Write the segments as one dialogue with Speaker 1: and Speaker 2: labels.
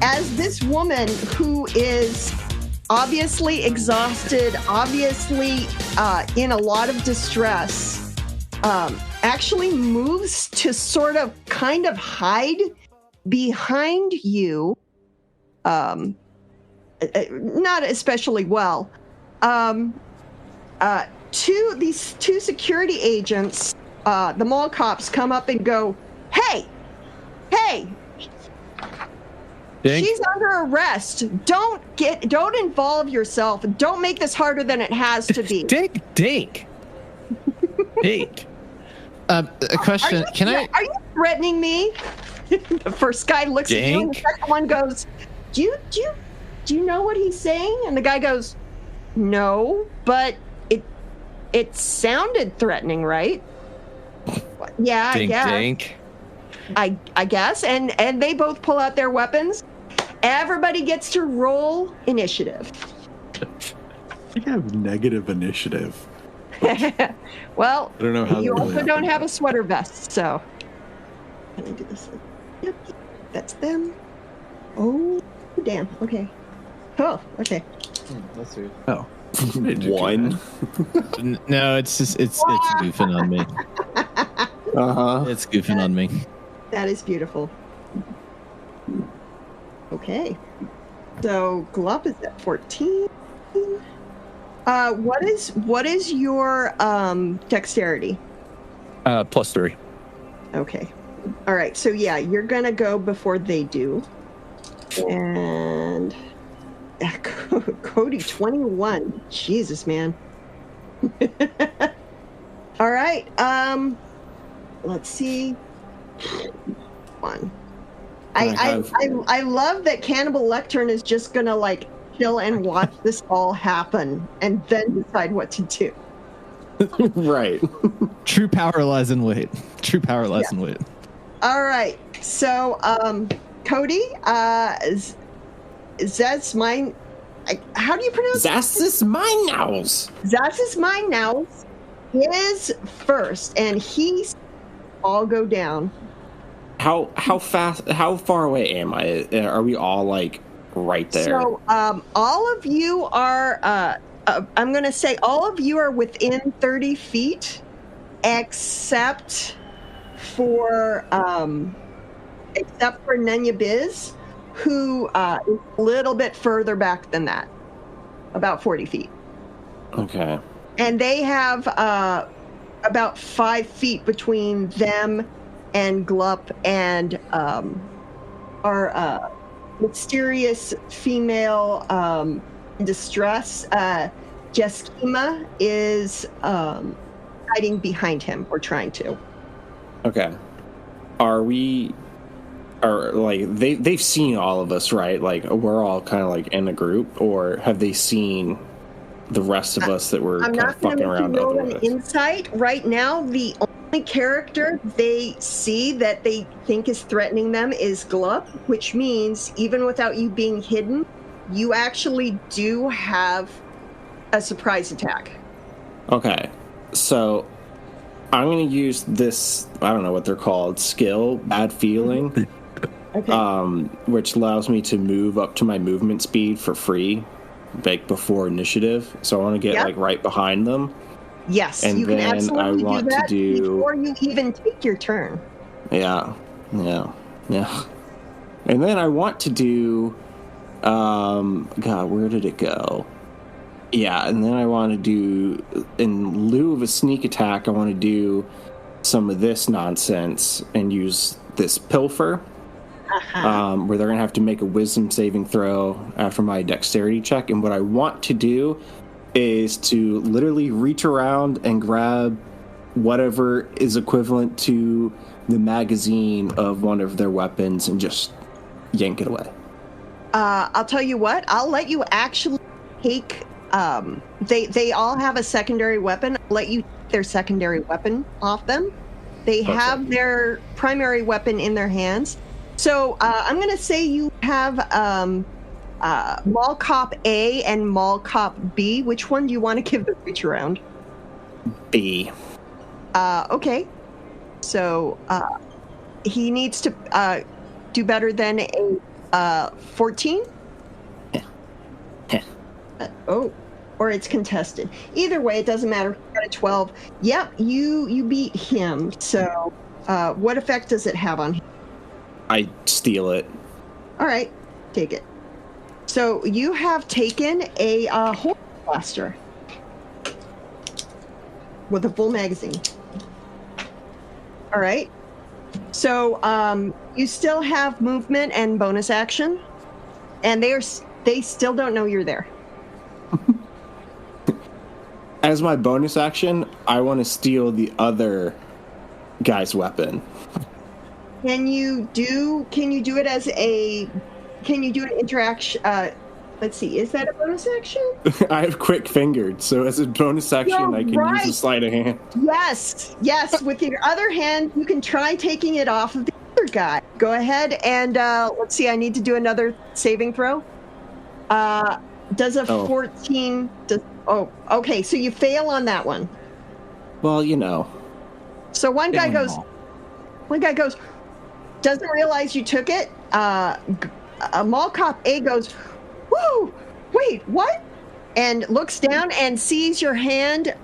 Speaker 1: as this woman who is obviously exhausted, obviously in a lot of distress, actually moves to sort of kind of hide behind you, not especially well. These two security agents, the mall cops, come up and go, hey,
Speaker 2: Dink?
Speaker 1: she's under arrest. Don't involve yourself. Don't make this harder than it has to be.
Speaker 2: Dink. Dink. A question.
Speaker 1: Are you threatening me? The first guy looks at you, and the second one goes, do you know what he's saying? And the guy goes, no, but it sounded threatening, right? Yeah,
Speaker 2: Dink,
Speaker 1: I guess.
Speaker 2: dink.
Speaker 1: I guess. And they both pull out their weapons. Everybody gets to roll initiative.
Speaker 3: I have negative initiative.
Speaker 1: Well,
Speaker 3: I don't know how
Speaker 1: you
Speaker 3: that
Speaker 1: also
Speaker 3: really
Speaker 1: don't have a
Speaker 3: happened.
Speaker 1: sweater vest, so. Can I do this? Yep, that's them. Oh, damn. Okay. Oh, okay.
Speaker 2: Let's see.
Speaker 3: Oh.
Speaker 4: One.
Speaker 2: No, it's goofing on me. It's goofing on me.
Speaker 1: That is beautiful. Okay. So Glop is at 14. What is your dexterity?
Speaker 4: +3.
Speaker 1: Okay. All right. So yeah, you're gonna go before they do. And Cody, 21. Jesus, man. All right. Let's see. One. I love that Cannibal Lectern is just gonna like chill and watch this all happen and then decide what to do.
Speaker 4: Right.
Speaker 2: True power lies in wait. True power lies in wait.
Speaker 1: All right. So, Cody, Zaz mine. How do you pronounce
Speaker 4: Zassus Meinhaus.
Speaker 1: Zaz's mine now is first, and he's all go down.
Speaker 4: How fast? How far away am I? Are we all like right there?
Speaker 1: So, all of you are. I'm going to say all of you are within 30 feet, except for Nenya Biz, who is a little bit further back than that, about 40 feet.
Speaker 4: Okay.
Speaker 1: And they have about 5 feet between them and Glup and our mysterious female in distress. Jeskima is hiding behind him, or trying to.
Speaker 4: Okay. They've seen all of us, right? Like, we're all kind of like in a group, or have they seen the rest of us that were
Speaker 1: I'm
Speaker 4: kind of
Speaker 1: not going
Speaker 4: fucking
Speaker 1: to
Speaker 4: around
Speaker 1: roll an
Speaker 4: otherwise?
Speaker 1: insight right now. The only character they see that they think is threatening them is Glup, which means even without you being hidden, you actually do have a surprise attack.
Speaker 4: Okay. So I'm going to use this, I don't know what they're called, skill, bad feeling,
Speaker 1: Okay.
Speaker 4: which allows me to move up to my movement speed for free, like before initiative. So I want to get like right behind them.
Speaker 1: Yes,
Speaker 4: and
Speaker 1: you can
Speaker 4: then
Speaker 1: absolutely
Speaker 4: I want
Speaker 1: do that
Speaker 4: to do
Speaker 1: before you even take your turn.
Speaker 4: Yeah. And then I want to do, God, where did it go? Yeah, and then I want to do, in lieu of a sneak attack, I want to do some of this nonsense and use this pilfer, where they're going to have to make a wisdom saving throw after my dexterity check. And what I want to do is to literally reach around and grab whatever is equivalent to the magazine of one of their weapons and just yank it away.
Speaker 1: I'll tell you what, I'll let you actually take, they all have a secondary weapon. I'll let you take their secondary weapon off them. They have their primary weapon in their hands. So I'm going to say you have Mall Cop A and Mall Cop B. Which one do you want to give the reach around?
Speaker 4: B.
Speaker 1: Okay. So he needs to do better than a 14? Or it's contested. Either way, it doesn't matter. You got a 12. Yep, you beat him. So, what effect does it have on him?
Speaker 4: I steal it.
Speaker 1: All right, take it. So you have taken a horse blaster with a full magazine. All right. So you still have movement and bonus action, and they still don't know you're there.
Speaker 4: As my bonus action, I want to steal the other guy's weapon.
Speaker 1: Can you do it as a? Can you do an interaction? Let's see. Is that a bonus action?
Speaker 4: I have quick fingered, so as a bonus action, I can use a sleight of hand.
Speaker 1: Yes. With your other hand, you can try taking it off of the other guy. Go ahead and let's see. I need to do another saving throw. Does a 14? Okay. So you fail on that one.
Speaker 4: Well, you know.
Speaker 1: So one guy goes. Doesn't realize you took it. Mall Cop A goes, whoa, wait, what? And looks down and sees your hand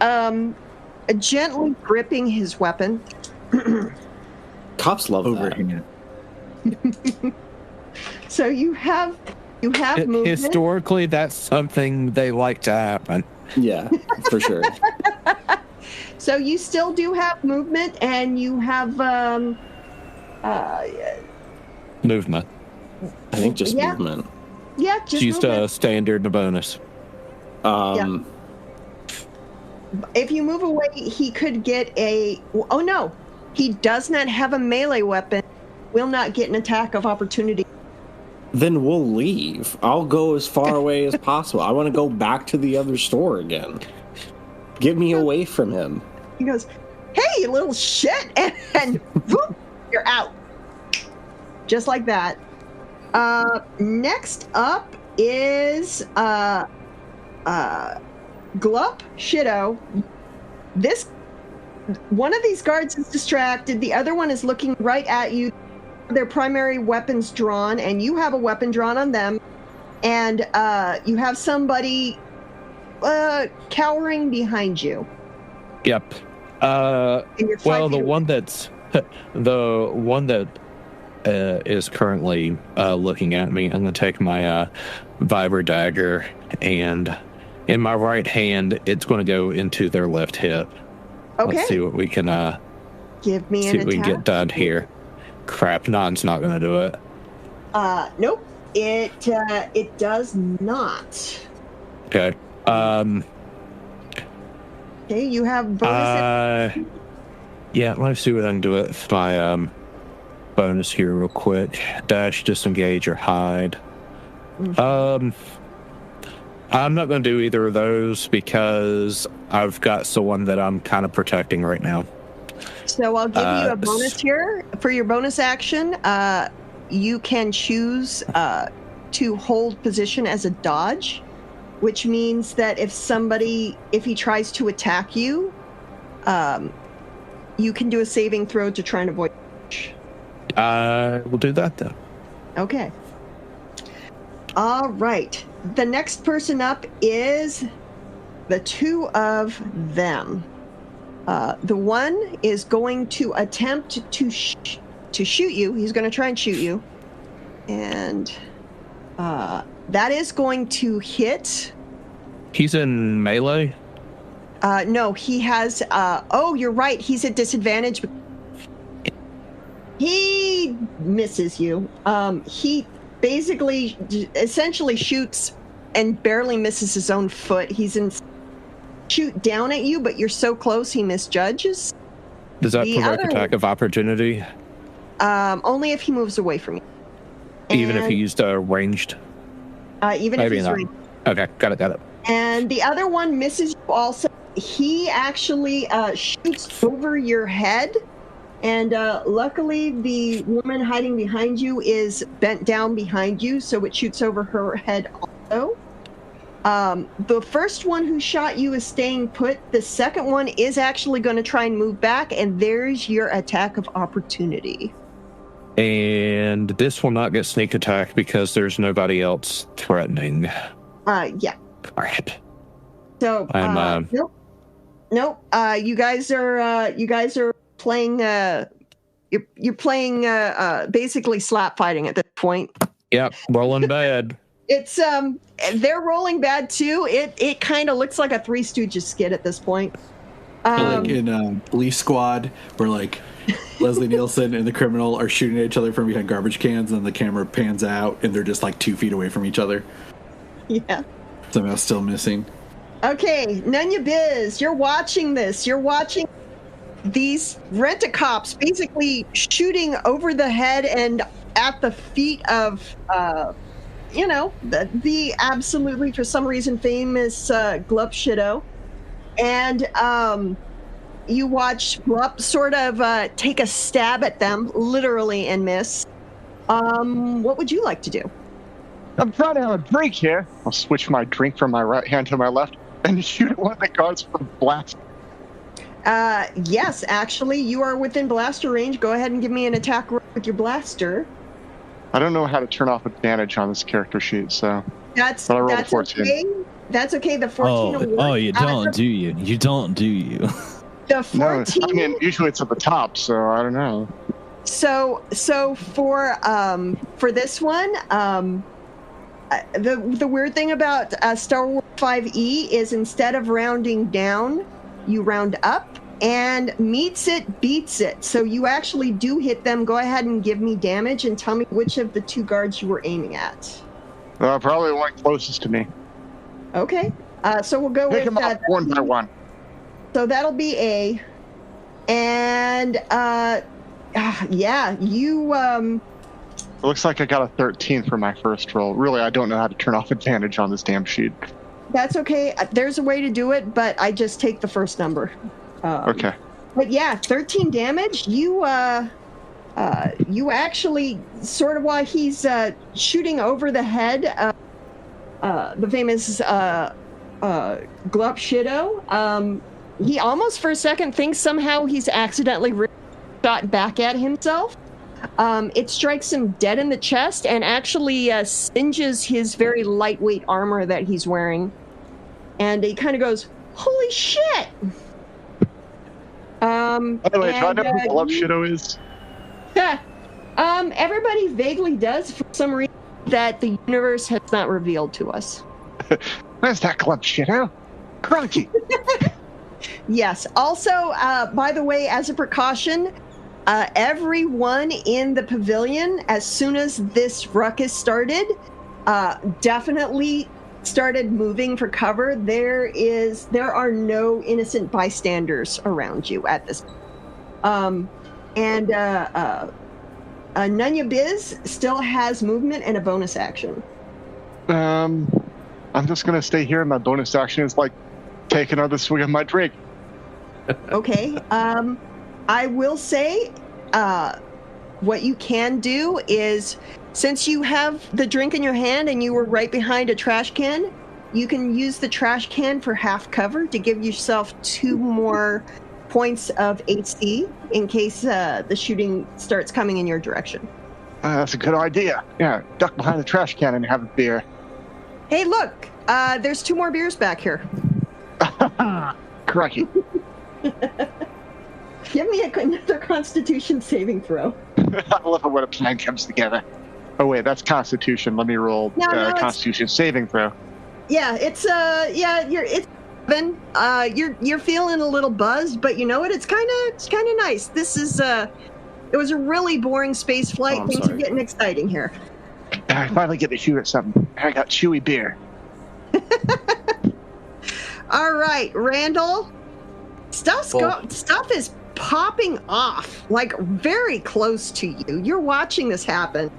Speaker 1: gently gripping his weapon.
Speaker 4: Cops love
Speaker 3: overhand.
Speaker 1: So you have movement.
Speaker 5: Historically, that's something they like to happen.
Speaker 4: Yeah, for sure.
Speaker 1: So you still do have movement, and you have
Speaker 5: Movement.
Speaker 4: I think just movement.
Speaker 1: Yeah, just
Speaker 5: Used
Speaker 1: movement.
Speaker 5: a standard and a bonus.
Speaker 1: If you move away, he could get a... Oh, no. He does not have a melee weapon. Will not get an attack of opportunity.
Speaker 4: Then we'll leave. I'll go as far away as possible. I want to go back to the other store again. Get me away from him.
Speaker 1: He goes, hey, you little shit! And whoop, you're out. Just like that. Next up is Glup Shido. One of these guards is distracted. The other one is looking right at you. Their primary weapons drawn, and you have a weapon drawn on them. And you have somebody cowering behind you.
Speaker 5: Yep. Well, the one that is currently looking at me, I'm going to take my Viber dagger, and in my right hand, it's going to go into their left hip.
Speaker 1: Okay.
Speaker 5: Let's see what we can
Speaker 1: give me
Speaker 5: see
Speaker 1: an
Speaker 5: what we can
Speaker 1: attack.
Speaker 5: get done here. Crap, Non's not going to do it.
Speaker 1: Nope. It does not.
Speaker 5: Okay.
Speaker 1: Okay, you have bonus.
Speaker 5: Yeah, let's see what I can do with my bonus here real quick. Dash, disengage, or hide. I'm not going to do either of those because I've got someone that I'm kind of protecting right now.
Speaker 1: So I'll give you a bonus here. For your bonus action, you can choose to hold position as a dodge, which means that if he tries to attack you, you can do a saving throw to try and avoid.
Speaker 5: We'll do that then.
Speaker 1: Okay. All right. The next person up is the two of them. The one is going to attempt to shoot you. He's going to try and shoot you. And that is going to hit.
Speaker 5: He's in melee?
Speaker 1: No, he has... you're right. He's at disadvantage. He misses you. He basically, essentially shoots and barely misses his own foot. He's in... shoot down at you, but you're so close he misjudges.
Speaker 5: Does that provoke attack of opportunity?
Speaker 1: Only if he moves away from you.
Speaker 5: Even if he used ranged?
Speaker 1: Even
Speaker 5: Maybe
Speaker 1: if he's
Speaker 5: not.
Speaker 1: ranged.
Speaker 5: Okay, got it.
Speaker 1: And the other one misses you also. He actually shoots over your head. And luckily, the woman hiding behind you is bent down behind you, so it shoots over her head also. The first one who shot you is staying put. The second one is actually going to try and move back, and there's your attack of opportunity.
Speaker 5: And this will not get sneak attack because there's nobody else threatening.
Speaker 1: Yeah.
Speaker 5: Crap.
Speaker 1: So nope. You guys are playing. You're playing basically slap fighting at this point.
Speaker 5: Yep, rolling bad.
Speaker 1: It's they're rolling bad too. It kind of looks like a Three Stooges skit at this point.
Speaker 3: Like in Police Squad, where like Leslie Nielsen and the criminal are shooting at each other from behind garbage cans, and the camera pans out, and they're just like 2 feet away from each other.
Speaker 1: Yeah.
Speaker 3: Somehow still missing.
Speaker 1: Okay, Nunya Biz, you're watching this. You're watching these rent-a-cops basically shooting over the head and at the feet of, the absolutely, for some reason, famous Glup Shido. And you watch Glup sort of take a stab at them, literally, and miss. What would you like to do?
Speaker 6: I'm trying to have a drink here. I'll switch my drink from my right hand to my left and shoot at one of the guards from blast.
Speaker 1: Yes, actually, you are within blaster range. Go ahead and give me an attack roll with your blaster.
Speaker 6: I don't know how to turn off advantage on this character sheet, so...
Speaker 1: That's
Speaker 6: a 14.
Speaker 1: okay. That's okay. The 14
Speaker 2: Oh, you don't, do you? You don't, do you?
Speaker 1: The 14...
Speaker 6: No, I mean, usually it's at the top, so I don't know.
Speaker 1: So for this one, the weird thing about Star Wars 5e is instead of rounding down, you round up, and meets it, beats it. So you actually do hit them. Go ahead and give me damage and tell me which of the 2 guards you were aiming at.
Speaker 6: Probably the one closest to me.
Speaker 1: Okay. So we'll go
Speaker 6: Pick
Speaker 1: with
Speaker 6: them up one by one.
Speaker 1: So that'll be A. And you
Speaker 6: It looks like I got a 13 for my first roll. Really, I don't know how to turn off advantage on this damn sheet.
Speaker 1: That's okay. There's a way to do it, but I just take the first number.
Speaker 6: Okay.
Speaker 1: But yeah, 13 damage. You actually sort of, while he's shooting over the head, the famous Glup Shido, he almost for a second thinks somehow he's accidentally shot back at himself. It strikes him dead in the chest and actually singes his very lightweight armor that he's wearing. And he kind of goes, "Holy shit!"
Speaker 6: By the way, do I know who Glup Shido is?
Speaker 1: Everybody vaguely does for some reason that the universe has not revealed to us.
Speaker 6: Where's that Glup Shido? Crikey!
Speaker 1: Yes. Also, by the way, as a precaution, everyone in the pavilion, as soon as this ruckus started, definitely started moving for cover. There are no innocent bystanders around you at this point. Nunya Biz still has movement and a bonus action.
Speaker 6: I'm just gonna stay here, and my bonus action is like take another swig of my drink.
Speaker 1: Okay. I will say, what you can do is, since you have the drink in your hand and you were right behind a trash can, you can use the trash can for half cover to give yourself 2 more points of AC in case the shooting starts coming in your direction.
Speaker 6: That's a good idea. Yeah, duck behind the trash can and have a beer.
Speaker 1: Hey, look, there's 2 more beers back here.
Speaker 6: Crikey.
Speaker 1: Give me another Constitution saving throw.
Speaker 6: I love it when a plan comes together. Oh wait, that's Constitution. Let me roll Constitution saving throw.
Speaker 1: Yeah, it's it's 7. You're feeling a little buzzed, but you know what? It's kind of nice. This is it was a really boring space flight. Things are getting exciting here.
Speaker 6: I finally get to shoot at something. I got chewy beer.
Speaker 1: All right, Randall. Stuff is popping off, like very close to you. You're watching this happen.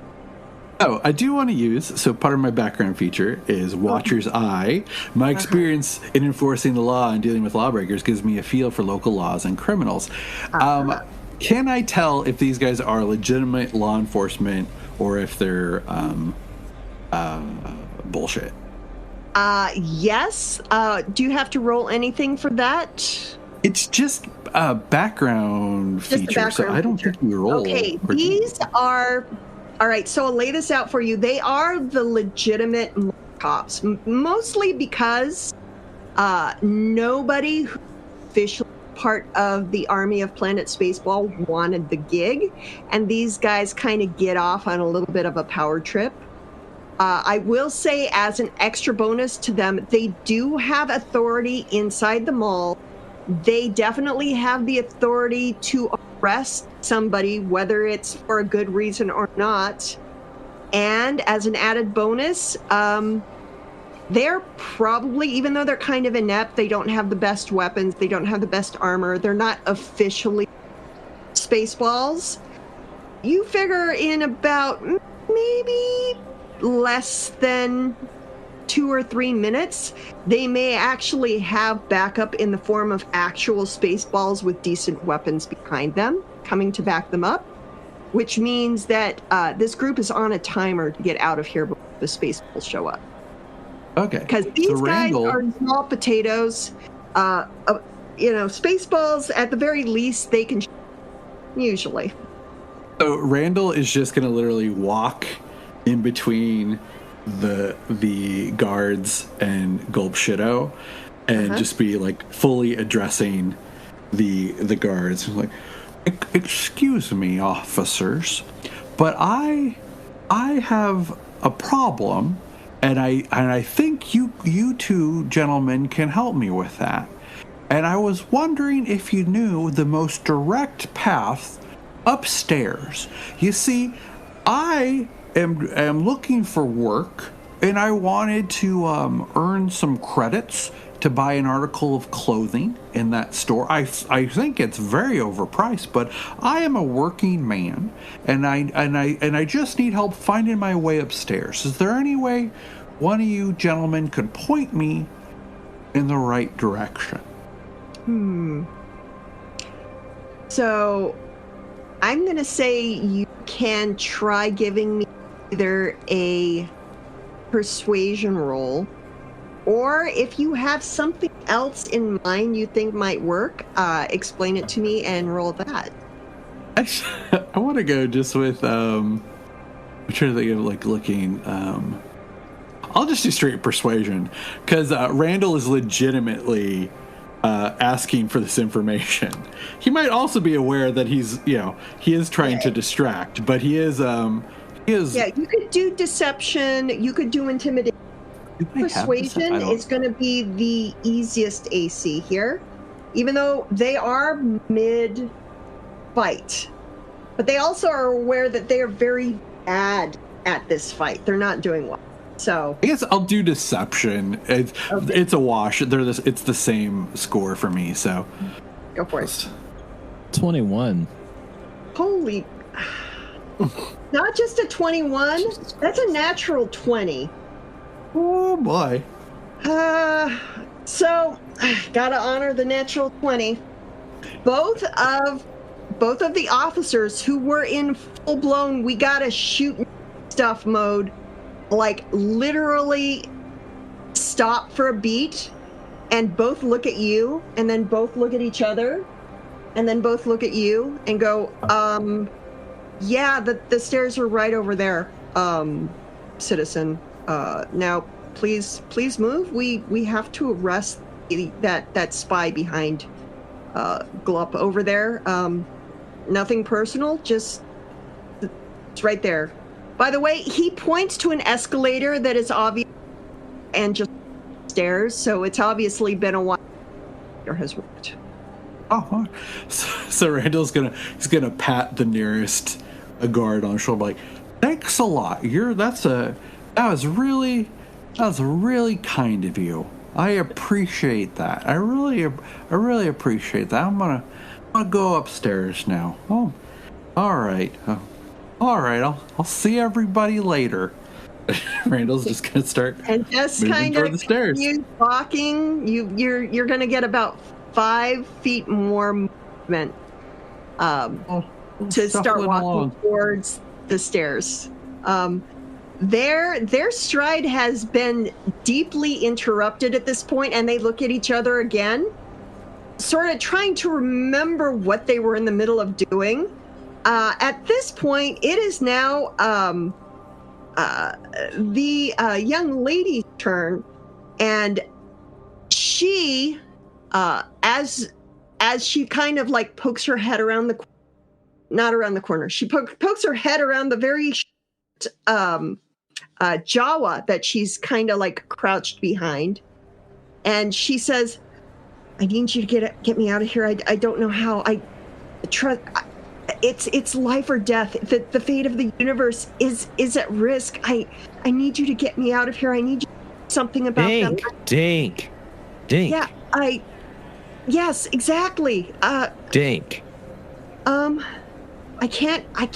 Speaker 3: Oh, I do want to use, so part of my background feature is Watcher's Eye. My experience in enforcing the law and dealing with lawbreakers gives me a feel for local laws and criminals. Can I tell if these guys are legitimate law enforcement or if they're bullshit?
Speaker 1: Yes. Do you have to roll anything for that?
Speaker 3: It's just, a background
Speaker 1: Just a
Speaker 3: feature, so
Speaker 1: background
Speaker 3: I don't
Speaker 1: feature.
Speaker 3: think you roll.
Speaker 1: Okay,
Speaker 3: or do you?
Speaker 1: these are... All right, so I'll lay this out for you. They are the legitimate cops, mostly because nobody who's officially part of the Army of Planet Spaceball wanted the gig, and these guys kind of get off on a little bit of a power trip. I will say, as an extra bonus to them, they do have authority inside the mall. They definitely have the authority to arrest somebody, whether it's for a good reason or not. And as an added bonus, they're probably, even though they're kind of inept, they don't have the best weapons, they don't have the best armor, they're not officially Spaceballs. You figure in about maybe less than 2 or 3 minutes, they may actually have backup in the form of actual Spaceballs with decent weapons behind them, coming to back them up, which means that this group is on a timer to get out of here before the Spaceballs show up.
Speaker 3: Okay.
Speaker 1: Because these guys are small potatoes. Spaceballs, at the very least, they can usually.
Speaker 3: So Randall is just going to literally walk in between the guards and Gulp Shido and just be like fully addressing the guards. Like, excuse me, officers, but I have a problem, and I think you two gentlemen can help me with that. And I was wondering if you knew the most direct path upstairs. You see, I am looking for work, and I wanted to earn some credits to buy an article of clothing in that store. I think it's very overpriced, but I am a working man, and I just need help finding my way upstairs. Is there any way one of you gentlemen could point me in the right direction?
Speaker 1: So I'm going to say you can try giving me either a persuasion roll, or if you have something else in mind you think might work, explain it to me and roll that.
Speaker 3: I want to go just with I'm trying to think of like looking I'll just do straight persuasion, because Randall is legitimately asking for this information. He might also be aware that he is trying to distract, but he is yeah,
Speaker 1: you could do deception, you could do intimidation. Persuasion is going to be the easiest AC here, even though they are mid-fight. But they also are aware that they are very bad at this fight. They're not doing well. So
Speaker 3: I guess I'll do deception. It's a wash. It's the same score for me. So
Speaker 1: go for it.
Speaker 2: 21.
Speaker 1: Holy! Not just a 21. That's a natural 20.
Speaker 3: Oh boy.
Speaker 1: So gotta honor the natural 20. Both of the officers who were in full-blown we gotta shoot stuff mode, like literally stop for a beat and both look at you and then both look at each other and then both look at you and go, yeah, the stairs are right over there, citizen. Now please move. We have to arrest that spy behind Glup over there. Nothing personal, just it's right there. By the way, he points to an escalator that is obvious and just stairs, so it's obviously been a while or has worked.
Speaker 3: Oh, so Randall's gonna pat the nearest guard on the shoulder, like, thanks a lot. That was really kind of you. I appreciate that. I really appreciate that. I'm gonna go upstairs now. Oh, all right. All right, I'll see everybody later. Randall's just gonna start
Speaker 1: and just
Speaker 3: moving
Speaker 1: kind
Speaker 3: toward
Speaker 1: of
Speaker 3: the stairs.
Speaker 1: You walking. You're gonna get about 5 feet more movement to start walking towards the stairs. Their stride has been deeply interrupted at this point, and they look at each other again, sort of trying to remember what they were in the middle of doing. At this point, it is now the young lady's turn, and she, as she kind of like pokes her head around not around the corner, she pokes her head around the very Jawa that she's kind of like crouched behind, and she says, "I need you to get me out of here. I don't know how. It's life or death. The fate of the universe is at risk. I need you to get me out of here. I need you to do something about them."
Speaker 5: Dink.
Speaker 1: Yeah, yes, exactly.
Speaker 5: Dink.
Speaker 1: I can't. I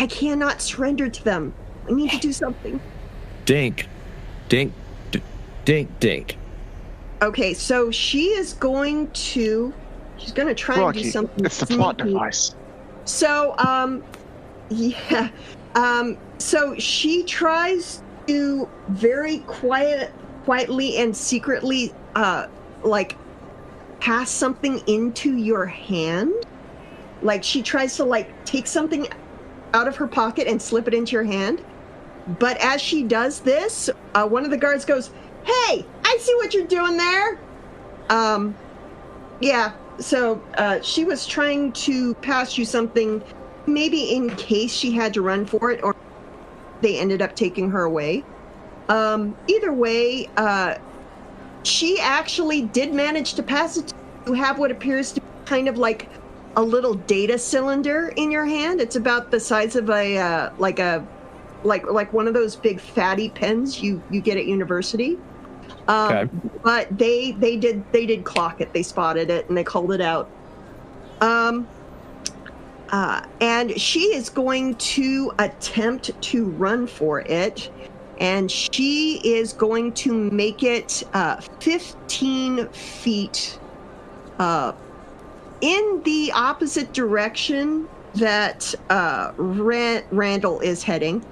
Speaker 1: cannot surrender to them. I need to do something.
Speaker 5: Dink.
Speaker 1: Okay, so she's going to try and do something.
Speaker 6: It's the plot device.
Speaker 1: So, yeah. So she tries to very quietly and secretly, like, pass something into your hand. Like, she tries to, like, take something out of her pocket and slip it into your hand. But as she does this, one of the guards goes, "Hey, I see what you're doing there." Yeah. So she was trying to pass you something, maybe in case she had to run for it, or they ended up taking her away. Either way, she actually did manage to pass it. You have what appears to be kind of like a little data cylinder in your hand. It's about the size of a like one of those big fatty pens you get at university.
Speaker 5: Okay.
Speaker 1: But they did clock it. They spotted it and they called it out. And she is going to attempt to run for it, and she is going to make it 15 feet in the opposite direction that Randall is heading.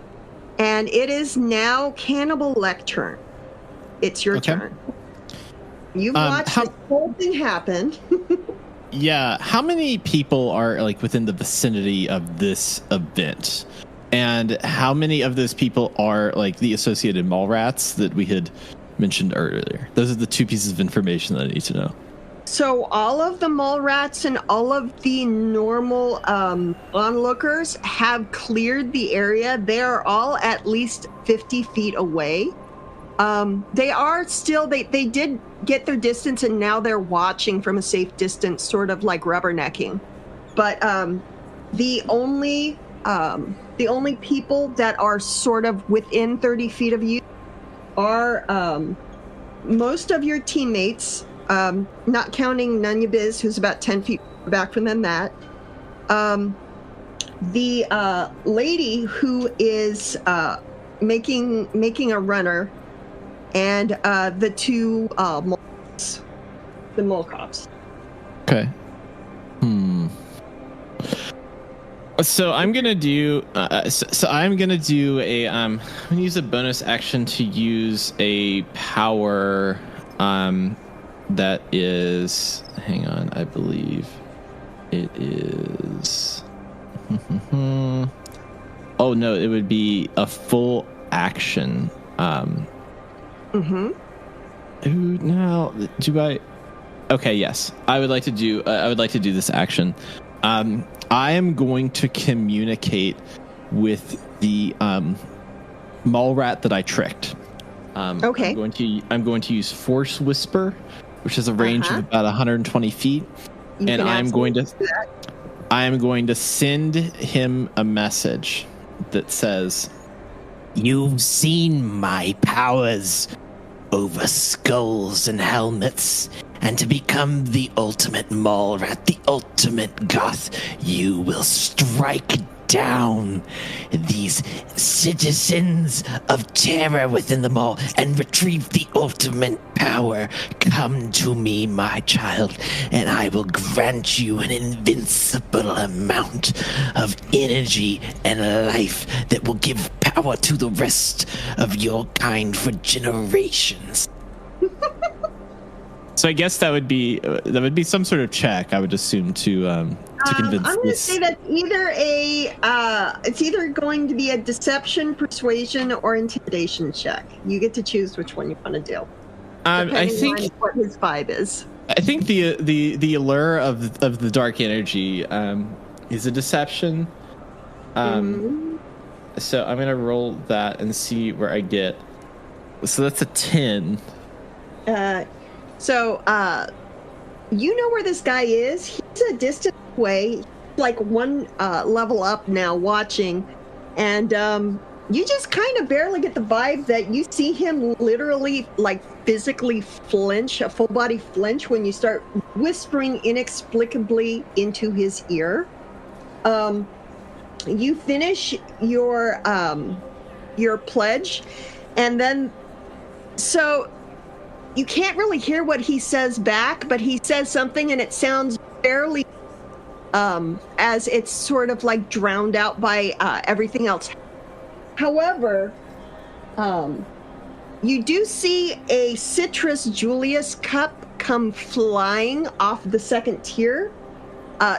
Speaker 1: And it is now Cannibal Lectern. It's your turn. You've watched this whole thing happen.
Speaker 2: Yeah. How many people are like within the vicinity of this event? And how many of those people are like the associated mall rats that we had mentioned earlier? Those are the two pieces of information that I need to know.
Speaker 1: So all of the mall rats and all of the normal onlookers have cleared the area. They are all at least 50 feet away. They are still, they did get their distance, and now they're watching from a safe distance, sort of like rubbernecking. But the only people that are sort of within 30 feet of you are most of your teammates, not counting Nunyabiz, who's about 10 feet back from them, the lady who is making a runner, and the two mole cops.
Speaker 2: Okay. So I'm gonna do. I'm gonna do a. I'm gonna use a bonus action to use a power. That is. Hang on. I believe it is. Oh no! It would be a full action. Now, do I? Okay, yes. I would like to do this action. I am going to communicate with the mall rat that I tricked.
Speaker 1: Okay.
Speaker 2: I'm going to use Force Whisper, which is a range of about 120 feet, and I'm going to send him a message that says,
Speaker 7: "You've seen my powers over skulls and helmets, and to become the ultimate mall rat, the ultimate goth, you will strike down these citizens of terror within the mall and retrieve the ultimate power. Come to me, my child, and I will grant you an invincible amount of energy and life that will give power to the rest of your kind for generations."
Speaker 2: So I guess that would be some sort of check, I would assume, to convince.
Speaker 1: I'm going to say that it's either going to be a deception, persuasion, or intimidation check. You get to choose which one you want to do.
Speaker 2: I think
Speaker 1: on what his vibe is.
Speaker 2: I think the allure of the dark energy is a deception. So I'm gonna roll that and see where I get. So that's a 10.
Speaker 1: You know where this guy is. He's a distance away, like one level up now, watching, and you just kind of barely get the vibe that you see him literally, like, physically flinch, a full body flinch, when you start whispering inexplicably into his ear. You finish your pledge, and then so you can't really hear what he says back, but he says something, and it sounds barely as it's sort of like drowned out by everything else. However, you do see a Citrus Julius cup come flying off the second tier,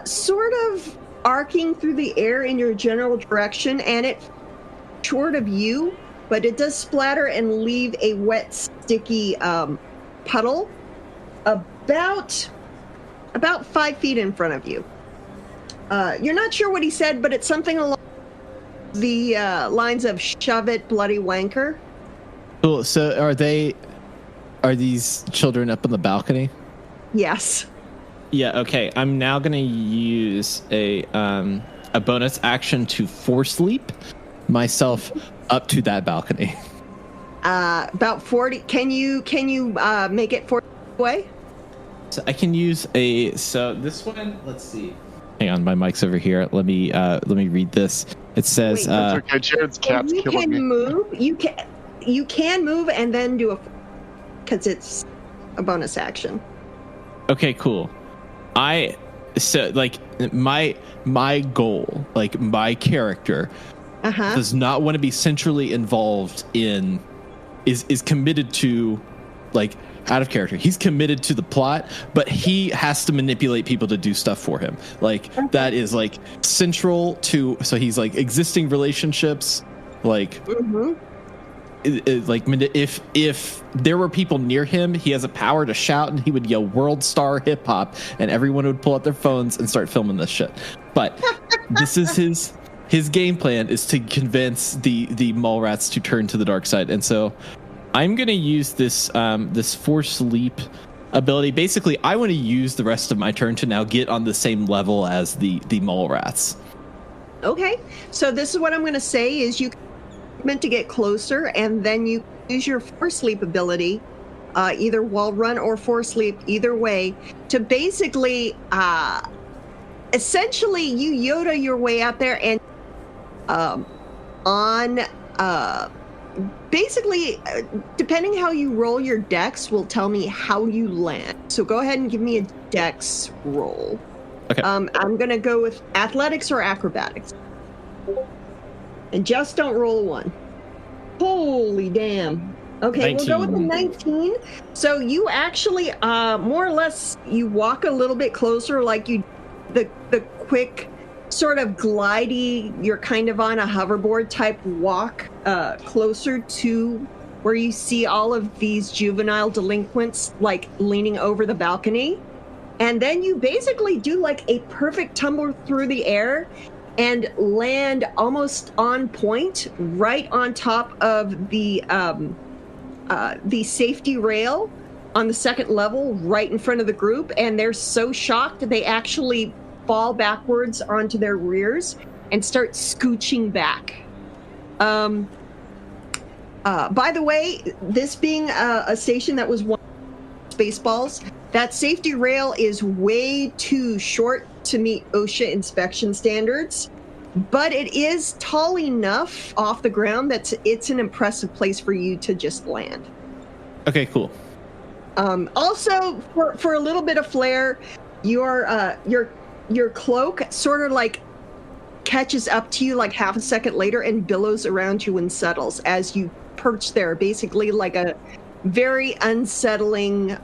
Speaker 1: sort of arcing through the air in your general direction, and it's short of you, but it does splatter and leave a wet, sticky puddle about 5 feet in front of you. You're not sure what he said, but it's something along the lines of "shove it, bloody wanker."
Speaker 2: Cool. So are these children up on the balcony?
Speaker 1: Yes.
Speaker 2: Yeah. Okay. I'm now gonna use a bonus action to force leap myself up to that balcony.
Speaker 1: About 40. Can you make it 40 away?
Speaker 2: So I can use so this one, let's see. Hang on, my mic's over here. Let me read this. It says
Speaker 6: That's okay. Jared's cat's
Speaker 1: you
Speaker 6: killing
Speaker 1: can
Speaker 6: me.
Speaker 1: move. You can move and then do because it's a bonus action.
Speaker 2: okay, cool. My goal, like my character does not want to be centrally involved in is committed to, like, out of character. He's committed to the plot, but he has to manipulate people to do stuff for him. Like, that is like central to, so he's like existing relationships, like, like if there were people near him, he has a power to shout and he would yell "World Star Hip Hop" and everyone would pull out their phones and start filming this shit. But this is his game plan, is to convince the mall rats to turn to the dark side. And so I'm going to use this force leap ability. Basically, I want to use the rest of my turn to now get on the same level as the mall rats.
Speaker 1: Okay, so this is what I'm going to say is you meant to get closer, and then you use your force leap ability, either wall run or force leap, either way, to basically essentially you Yoda your way out there, and basically, depending how you roll your dex will tell me how you land. So go ahead and give me a dex roll.
Speaker 2: Okay.
Speaker 1: I'm going to go with athletics or acrobatics. And just don't roll a 1. Holy damn. Okay,
Speaker 2: 19.
Speaker 1: We'll go with the 19. So you actually, more or less, you walk a little bit closer, like you, the quick sort of glidey, you're kind of on a hoverboard type walk closer to where you see all of these juvenile delinquents, like, leaning over the balcony. And then you basically do like a perfect tumble through the air and land almost on point, right on top of the safety rail on the second level, right in front of the group. And they're so shocked they actually fall backwards onto their rears and start scooching back. By the way, this being a station that was one Spaceballs, that safety rail is way too short to meet OSHA inspection standards, but it is tall enough off the ground that it's an impressive place for you to just land.
Speaker 2: Okay, cool.
Speaker 1: Also, for a little bit of flair, your cloak sort of like catches up to you like half a second later and billows around you and settles as you perch there, basically like a very unsettling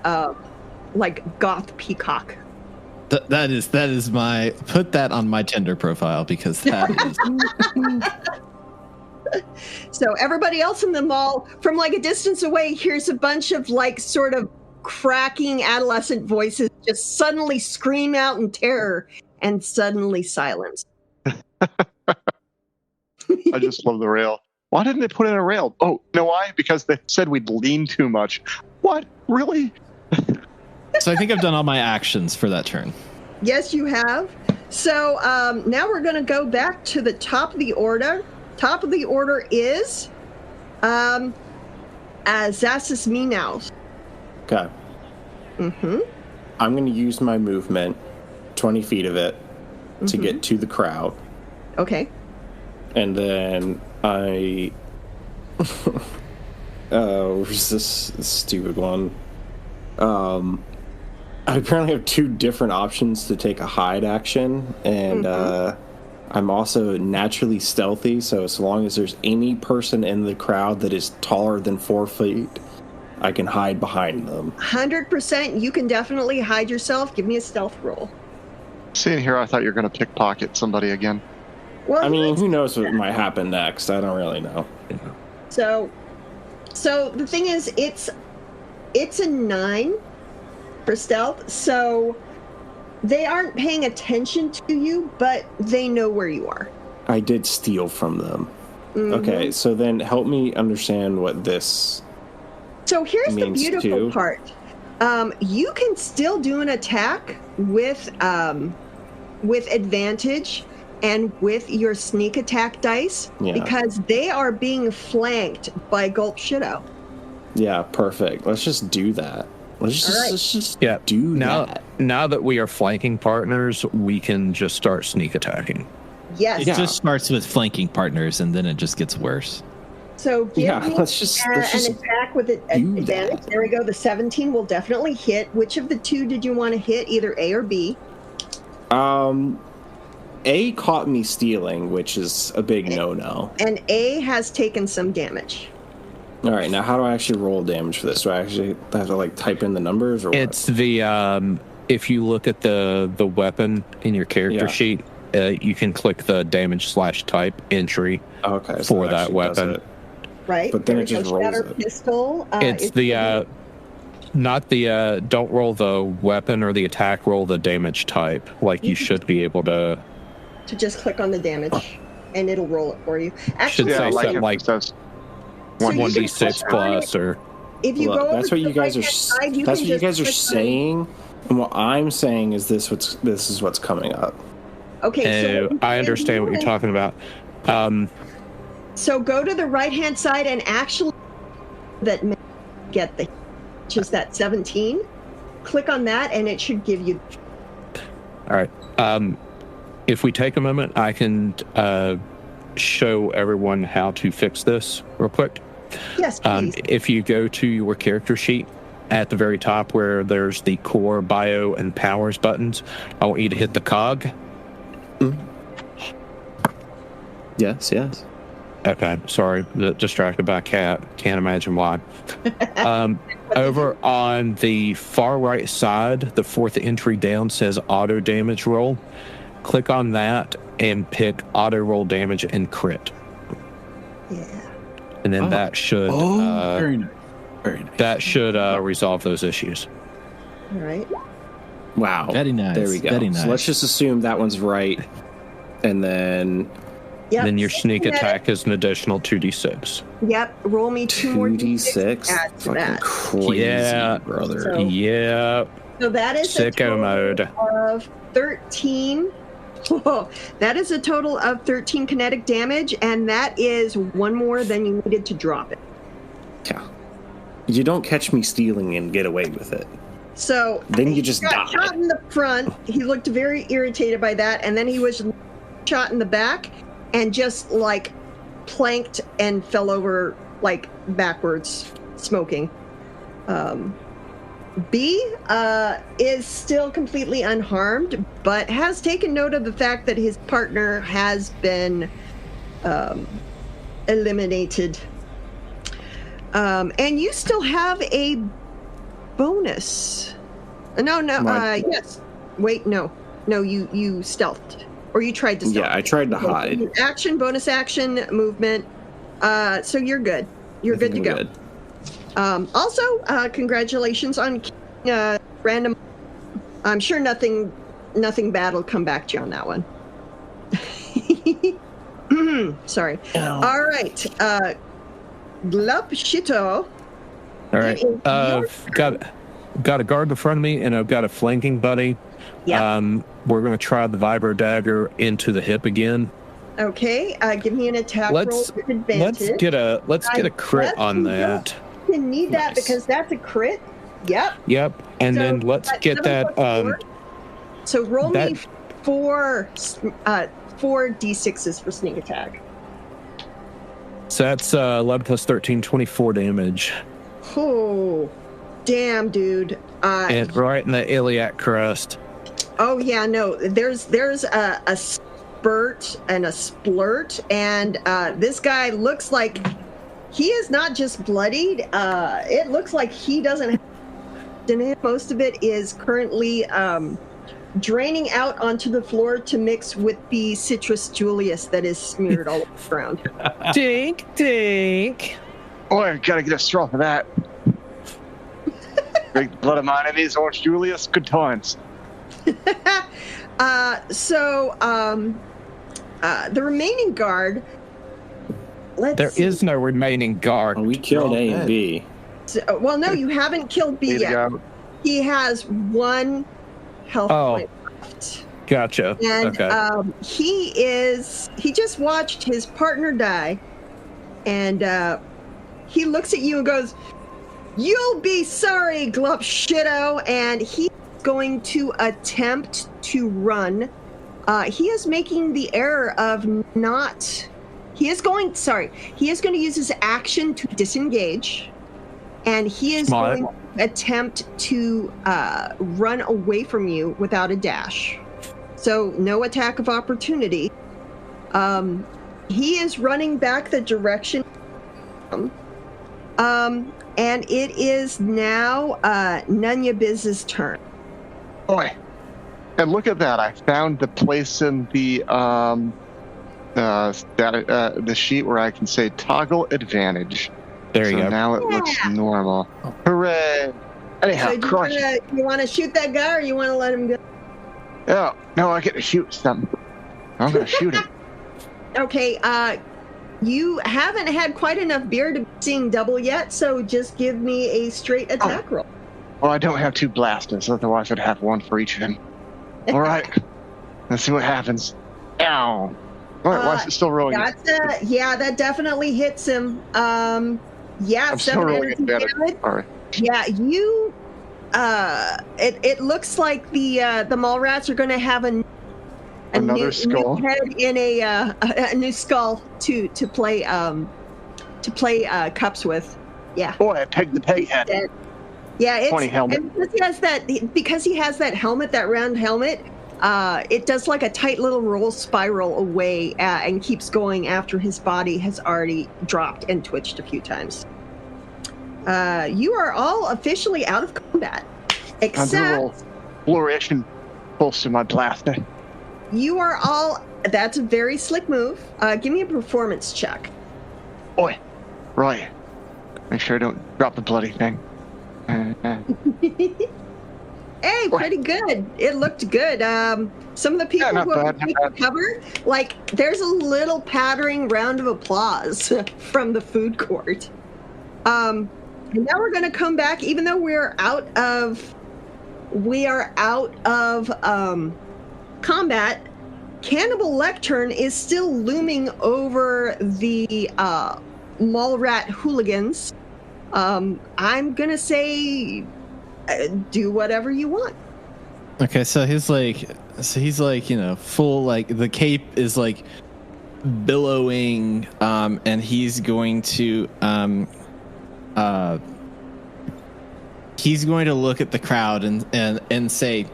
Speaker 1: like goth peacock.
Speaker 2: That is my, put that on my Tinder profile, because that is.
Speaker 1: So everybody else in the mall, from like a distance away, hears a bunch of like sort of cracking adolescent voices just suddenly scream out in terror, and suddenly silence.
Speaker 6: I just love the rail. Why didn't they put in a rail? Oh, you know why? Because they said we'd lean too much. What? Really?
Speaker 2: So I think I've done all my actions for that turn.
Speaker 1: Yes, you have. So now we're going to go back to the top of the order. Top of the order is Zasis Meows.
Speaker 4: Okay.
Speaker 1: Mm-hmm.
Speaker 4: I'm going to use my movement, 20 feet of it, to get to the crowd.
Speaker 1: Okay.
Speaker 4: And then I... where's this stupid one? I apparently have 2 different options to take a hide action, and I'm also naturally stealthy, so as long as there's any person in the crowd that is taller than 4 feet, I can hide behind them.
Speaker 1: 100%, you can definitely hide yourself. Give me a stealth roll.
Speaker 6: Seeing here, I thought you were going to pickpocket somebody again.
Speaker 1: Well,
Speaker 4: I mean, who knows what might happen next? I don't really know.
Speaker 1: So the thing is, it's a 9 for stealth, so they aren't paying attention to you, but they know where you are.
Speaker 4: I did steal from them.
Speaker 1: Mm-hmm.
Speaker 4: Okay, so then help me understand what this...
Speaker 1: So here's the
Speaker 4: means
Speaker 1: beautiful
Speaker 4: too.
Speaker 1: part. You can still do an attack with advantage and with your sneak attack dice, because they are being flanked by Gulp Shido.
Speaker 4: Yeah, perfect. Let's just do that. Let's just do that.
Speaker 5: Now that we are flanking partners, we can just start sneak attacking.
Speaker 1: Yes.
Speaker 2: It just starts with flanking partners, and then it just gets worse.
Speaker 1: So give me
Speaker 4: let's just
Speaker 1: an attack with advantage.
Speaker 4: that.
Speaker 1: There we go. The 17 will definitely hit. Which of the 2 did you want to hit? Either A or B?
Speaker 4: A caught me stealing, which is a big no-no.
Speaker 1: And A has taken some damage.
Speaker 4: All right, now how do I actually roll damage for this? Do I actually have to like type in the numbers, or
Speaker 5: It's the if you look at the weapon in your character sheet, you can click the damage/type entry for that weapon.
Speaker 1: Right.
Speaker 4: But then it just rolls it.
Speaker 1: Pistol.
Speaker 5: It's the not the don't roll the weapon or the attack, roll the damage type. Like you should be able to
Speaker 1: just click on the damage and it'll roll it for you. Actually,
Speaker 5: should say something like
Speaker 6: says
Speaker 5: 1d6 plus, or
Speaker 1: if you go
Speaker 4: that's
Speaker 1: over
Speaker 4: what
Speaker 1: to
Speaker 4: you
Speaker 1: the
Speaker 4: guys are.
Speaker 1: right-hand side, you
Speaker 4: That's
Speaker 1: can
Speaker 4: what you
Speaker 1: just
Speaker 4: guys are
Speaker 1: click
Speaker 4: saying, and what I'm saying is this is what's coming up.
Speaker 1: Okay, so what you
Speaker 5: I
Speaker 1: can
Speaker 5: understand
Speaker 1: do
Speaker 5: what you're
Speaker 1: is-
Speaker 5: talking about.
Speaker 1: So go to the right-hand side and actually that get the, which is that 17. Click on that and it should give you.
Speaker 5: All right. If we take a moment, I can show everyone how to fix this real quick.
Speaker 1: Yes, please.
Speaker 5: If you go to your character sheet at the very top where there's the core, bio, and powers buttons, I want you to hit the cog.
Speaker 4: Yes.
Speaker 5: Okay, sorry, distracted by a cat. Can't imagine why. Over on the far right side, the 4th entry down says auto damage roll. Click on that and pick auto roll damage and crit.
Speaker 1: Yeah.
Speaker 5: And then that should
Speaker 3: very nice. Very nice.
Speaker 5: that should resolve those issues.
Speaker 1: All right.
Speaker 4: Wow.
Speaker 2: Very nice.
Speaker 4: There we go.
Speaker 2: Very nice.
Speaker 4: So let's just assume that one's right, and then
Speaker 1: Yep.
Speaker 5: Then your sneak
Speaker 1: Kinetic.
Speaker 5: attack is an additional 2d6.
Speaker 1: Yep. Roll me 2 more
Speaker 4: 2d6.
Speaker 1: Add to
Speaker 4: Fucking
Speaker 1: that.
Speaker 4: crazy,
Speaker 5: Yeah.
Speaker 4: brother.
Speaker 1: So-
Speaker 5: Yeah,
Speaker 1: So that is a
Speaker 5: sicko
Speaker 1: total
Speaker 5: mode.
Speaker 1: of 13. Whoa. That is a total of 13 kinetic damage, and that is 1 more than you needed to drop it.
Speaker 4: Yeah. You don't catch me stealing and get away with it.
Speaker 1: So
Speaker 4: Then you just
Speaker 1: he got
Speaker 4: die.
Speaker 1: shot in the front. He looked very irritated by that, and then he was shot in the back and just like planked and fell over like backwards, smoking. B is still completely unharmed, but has taken note of the fact that his partner has been eliminated. And you still have a bonus No.
Speaker 4: My-
Speaker 1: Yes. Wait. No. You stealthed, or you tried to stealth.
Speaker 4: Yeah, I tried to hide.
Speaker 1: Action, bonus action, movement. So you're good. You're
Speaker 4: I
Speaker 1: good
Speaker 4: think
Speaker 1: to
Speaker 4: I'm
Speaker 1: go.
Speaker 4: good.
Speaker 1: Also, congratulations on random. I'm sure nothing bad will come back to you on that one. Sorry.
Speaker 4: Ow.
Speaker 1: All right. Glup Shito.
Speaker 5: All right. Got a guard in front of me, and I've got a flanking buddy.
Speaker 1: Yeah.
Speaker 5: We're going to try the vibro dagger into the hip again.
Speaker 1: Okay. Give me an attack roll
Speaker 5: Let's
Speaker 1: with advantage.
Speaker 5: let's get a crit on that.
Speaker 1: You need that
Speaker 5: Nice.
Speaker 1: because that's a crit. Yep.
Speaker 5: Yep. And
Speaker 1: So,
Speaker 5: then let's get that.
Speaker 1: 7+4. So roll
Speaker 5: that-
Speaker 1: me four d6s for sneak attack.
Speaker 5: So that's 11 plus 13, 24 damage.
Speaker 1: Oh, damn, dude.
Speaker 5: And right in the iliac crest.
Speaker 1: Oh yeah, no. There's a spurt and a splurt, and this guy looks like he is not just bloodied. It looks like he doesn't have. Most of it is currently draining out onto the floor to mix with the citrus Julius that is smeared all over the ground.
Speaker 5: Dink, dink.
Speaker 6: Oh, I gotta get a straw for that. Drink the blood of my enemies, Orange Julius. Good times.
Speaker 1: The remaining guard.
Speaker 5: There is no remaining guard.
Speaker 4: We killed A
Speaker 3: dead.
Speaker 4: and B.
Speaker 1: Well, no, you haven't killed B
Speaker 6: Way to
Speaker 1: yet.
Speaker 6: go.
Speaker 1: He has one health
Speaker 5: Oh.
Speaker 1: point left.
Speaker 5: Gotcha.
Speaker 1: And
Speaker 5: Okay.
Speaker 1: he just watched his partner die, and he looks at you and goes, "You'll be sorry, Glup Shitto," and he's going to attempt to run. He is making the error of not. He is going to use his action to disengage, and he is
Speaker 5: Smart.
Speaker 1: going to attempt to run away from you without a dash. So no attack of opportunity. He is running back the direction. And it is now Nunya Biz's turn.
Speaker 6: Boy, and look at that! I found the place in the sheet where I can say toggle advantage.
Speaker 5: There
Speaker 6: So
Speaker 5: you go.
Speaker 6: now it looks normal. Hooray! Anyhow,
Speaker 1: So do
Speaker 6: crush.
Speaker 1: you want to shoot that guy, or you want to let him go?
Speaker 6: Oh, no, I get to shoot something. I'm gonna shoot him.
Speaker 1: Okay, you haven't had quite enough beer to be seeing double yet, so just give me a straight attack roll.
Speaker 6: Well, I don't have two blasters, otherwise I'd have one for each of them. All right, let's see what happens. Ow! All right, why is it still rolling?
Speaker 1: That definitely hits him.
Speaker 6: I'm still
Speaker 1: 7
Speaker 6: rolling
Speaker 1: energy
Speaker 6: it better.
Speaker 1: damage.
Speaker 6: All right.
Speaker 1: Yeah, you. It looks like the mall rats are going to have
Speaker 6: Another skull.
Speaker 1: new head in a new skull to play cups with. Yeah.
Speaker 6: Boy, I pegged the peg head.
Speaker 1: Dead. Yeah, it's
Speaker 6: Funny helmet.
Speaker 1: and because he has that helmet, that round helmet. It does like a tight little roll spiral away and keeps going after his body has already dropped and twitched a few times. You are all officially out of combat,
Speaker 6: I'm gonna
Speaker 1: except
Speaker 6: roll flourish and bolster my blaster.
Speaker 1: you are all. That's a very slick move. Give me a performance check.
Speaker 6: Boy, right. Make sure I don't drop the bloody thing.
Speaker 1: Hey, pretty good. It looked good. Some of the people
Speaker 6: not
Speaker 1: who have
Speaker 6: bad, not
Speaker 1: taken
Speaker 6: bad.
Speaker 1: cover, like, there's a little pattering round of applause from the food court. And now we're going to come back, even though we are out of combat. Cannibal Lectern is still looming over the mall rat hooligans. I'm gonna say, do whatever you want.
Speaker 2: Okay, so he's like, full, like, the cape is like billowing, and he's going to look at the crowd and say,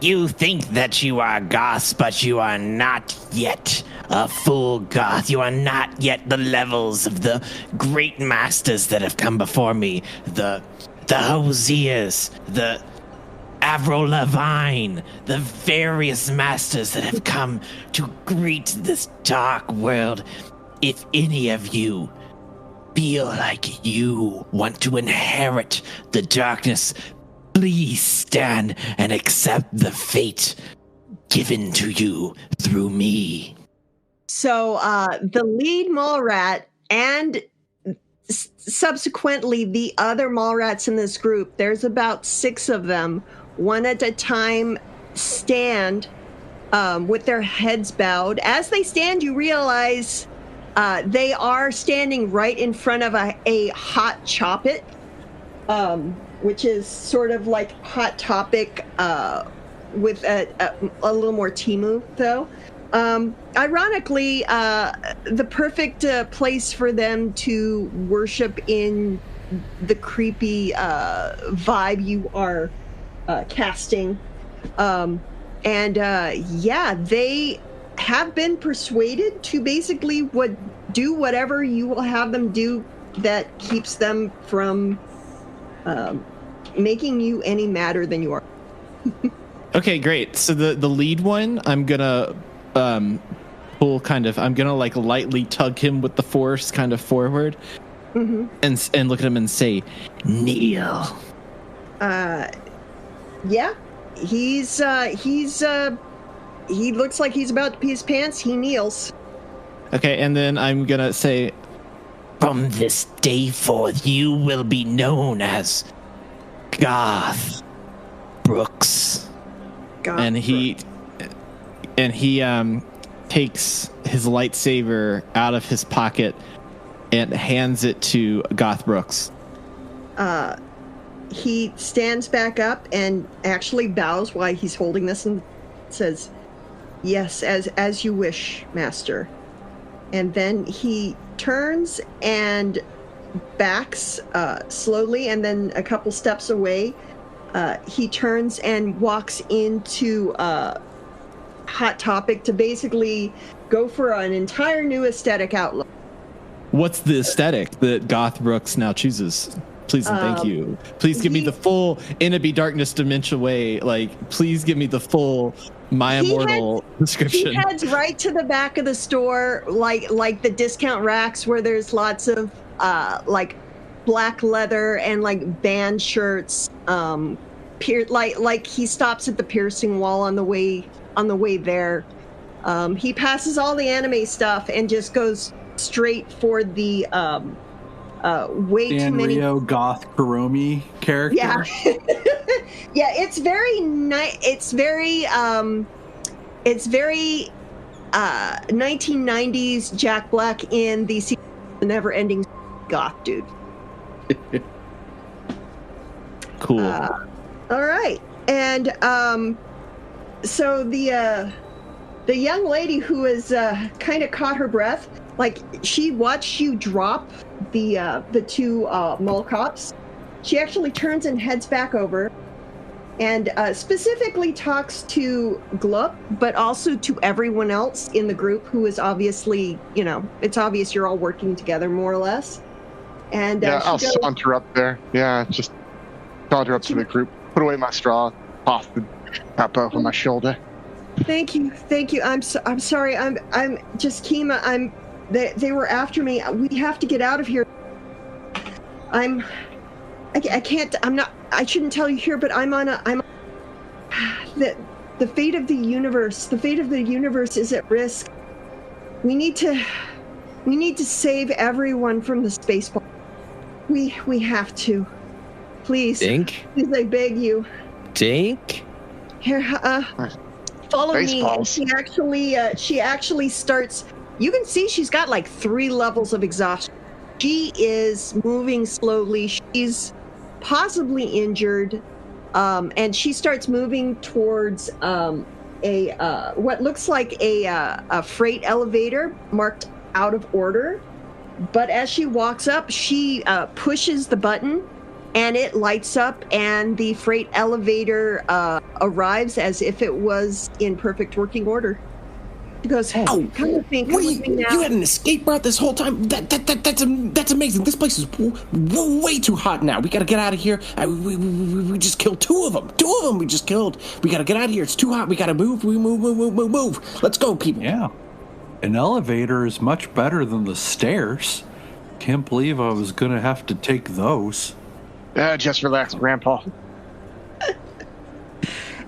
Speaker 7: You think that you are Goth, but you are not yet a full Goth. You are not yet the levels of the great masters that have come before me. The Hoziers, the Avril Lavigne, the various masters that have come to greet this dark world. If any of you feel like you want to inherit the darkness, please stand and accept the fate given to you through me.
Speaker 1: So the lead mole rat and subsequently the other mole rats in this group, there's about 6 of them, one at a time, stand with their heads bowed. As they stand, you realize they are standing right in front of a Hot Chop-It, which is sort of like Hot Topic with a little more Temu, though. Ironically, the perfect place for them to worship in the creepy vibe you are casting. They have been persuaded to basically do whatever you will have them do that keeps them from making you any madder than you are.
Speaker 2: Okay, great. So the lead one, I'm gonna pull I'm gonna like lightly tug him with the force kind of forward, and look at him and say, "Kneel."
Speaker 1: Yeah, he looks like he's about to pee his pants. He kneels.
Speaker 2: Okay, and then I'm gonna say,
Speaker 7: "From this day forth, you will be known as Garth Brooks."
Speaker 2: and he takes his lightsaber out of his pocket and hands it to Garth Brooks.
Speaker 1: He stands back up and actually bows while he's holding this and says, "Yes, as you wish, Master." And then he turns and backs slowly, and then a couple steps away, he turns and walks into Hot Topic to basically go for an entire new aesthetic outlook.
Speaker 2: What's the aesthetic that Garth Brooks now chooses? Please and thank you. Please give me the full Innaby Darkness Dementia way. Like, please give me the full My Immortal description.
Speaker 1: He heads right to the back of the store, like the discount racks where there's lots of like black leather and like band shirts. Like he stops at the piercing wall on the way there. He passes all the anime stuff and just goes straight for the way too many
Speaker 3: Sanrio goth Kuromi character.
Speaker 1: Yeah. Yeah, it's very it's very 1990s Jack Black in the never ending goth dude.
Speaker 2: Cool.
Speaker 1: All right. And so the young lady who has kind of caught her breath, like she watched you drop the two mole cops. She actually turns and heads back over and specifically talks to Glup, but also to everyone else in the group who is obviously, it's obvious you're all working together more or less. And
Speaker 6: I'll saunter up there. Yeah, just saunter up to the group, put away my straw, toss the cup over my shoulder.
Speaker 1: Thank you. I'm sorry. I'm just Kima. They were after me. We have to get out of here. I can't. I'm not. I shouldn't tell you here, but I'm the fate of the universe. The fate of the universe is at risk. We need to save everyone from the space ball. We have to. Please.
Speaker 5: Dink?
Speaker 1: Please, I beg you.
Speaker 5: Dink?
Speaker 1: Here, follow
Speaker 6: Baseballs.
Speaker 1: me. She actually starts. You can see she's got like 3 levels of exhaustion. She is moving slowly. She's possibly injured, and she starts moving towards what looks like a freight elevator marked out of order. But as she walks up, she pushes the button, and it lights up, and the freight elevator arrives as if it was in perfect working order. He goes,
Speaker 4: Oh,
Speaker 1: come with me,
Speaker 4: what are
Speaker 1: with me now.
Speaker 4: you had an escape route this whole time? That's amazing. This place is way too hot now. We gotta get out of here. We just killed 2 of them. 2 of them we just killed. We gotta get out of here. It's too hot. We gotta move. We move. Let's go, people.
Speaker 3: Yeah. An elevator is much better than the stairs. Can't believe I was going to have to take those.
Speaker 6: Just relax, Grandpa.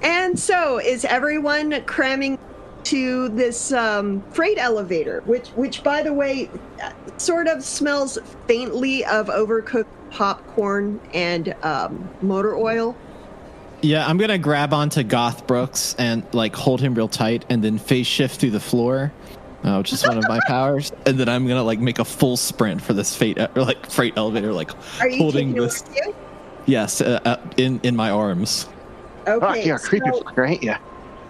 Speaker 1: And so, is everyone cramming to this freight elevator, which, by the way, sort of smells faintly of overcooked popcorn and motor oil?
Speaker 2: Yeah, I'm gonna grab onto Goth Brooks and like hold him real tight, and then phase shift through the floor, which is one of my powers. And then I'm gonna like make a full sprint for this freight elevator, like
Speaker 1: Are you
Speaker 2: holding
Speaker 1: taking
Speaker 2: this.
Speaker 1: it with you?
Speaker 2: Yes, in my arms.
Speaker 1: Okay,
Speaker 6: Fuck, you're a creepy fucker, ain't you?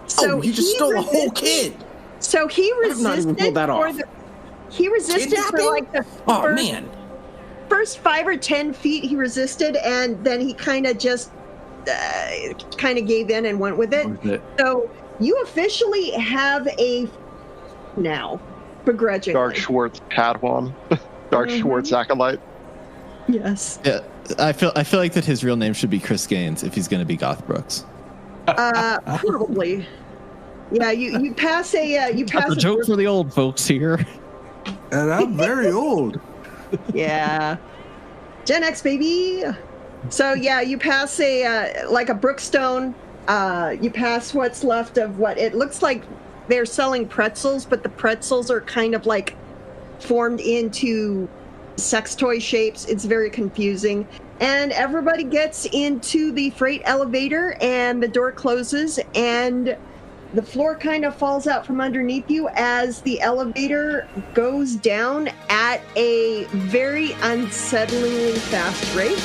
Speaker 1: So
Speaker 4: you just
Speaker 1: he
Speaker 4: stole a whole
Speaker 1: resisted-
Speaker 4: kid.
Speaker 1: So he
Speaker 4: have not even
Speaker 1: resisted
Speaker 4: pulled that
Speaker 1: for
Speaker 4: off.
Speaker 1: he resisted for
Speaker 4: Kidnapping?
Speaker 1: like the
Speaker 4: Oh
Speaker 1: first,
Speaker 4: man.
Speaker 1: first 5 or 10 feet. He resisted, and then he kind of just gave in and went with it. So you officially have a now, begrudgingly.
Speaker 6: Dark Schwartz Padawan. Dark Schwartz Acolyte.
Speaker 1: Yes.
Speaker 2: Yeah, I feel like that his real name should be Chris Gaines if he's gonna be Goth Brooks.
Speaker 1: Probably. Yeah, you pass a
Speaker 2: That's a joke for the old folks here.
Speaker 3: And I'm very old.
Speaker 1: Yeah. Gen X, baby. So, yeah, you pass a Brookstone. You pass what's left of what it looks like they're selling pretzels, but the pretzels are kind of like formed into sex toy shapes. It's very confusing. And everybody gets into the freight elevator, and the door closes, and the floor kind of falls out from underneath you as the elevator goes down at a very unsettlingly fast rate.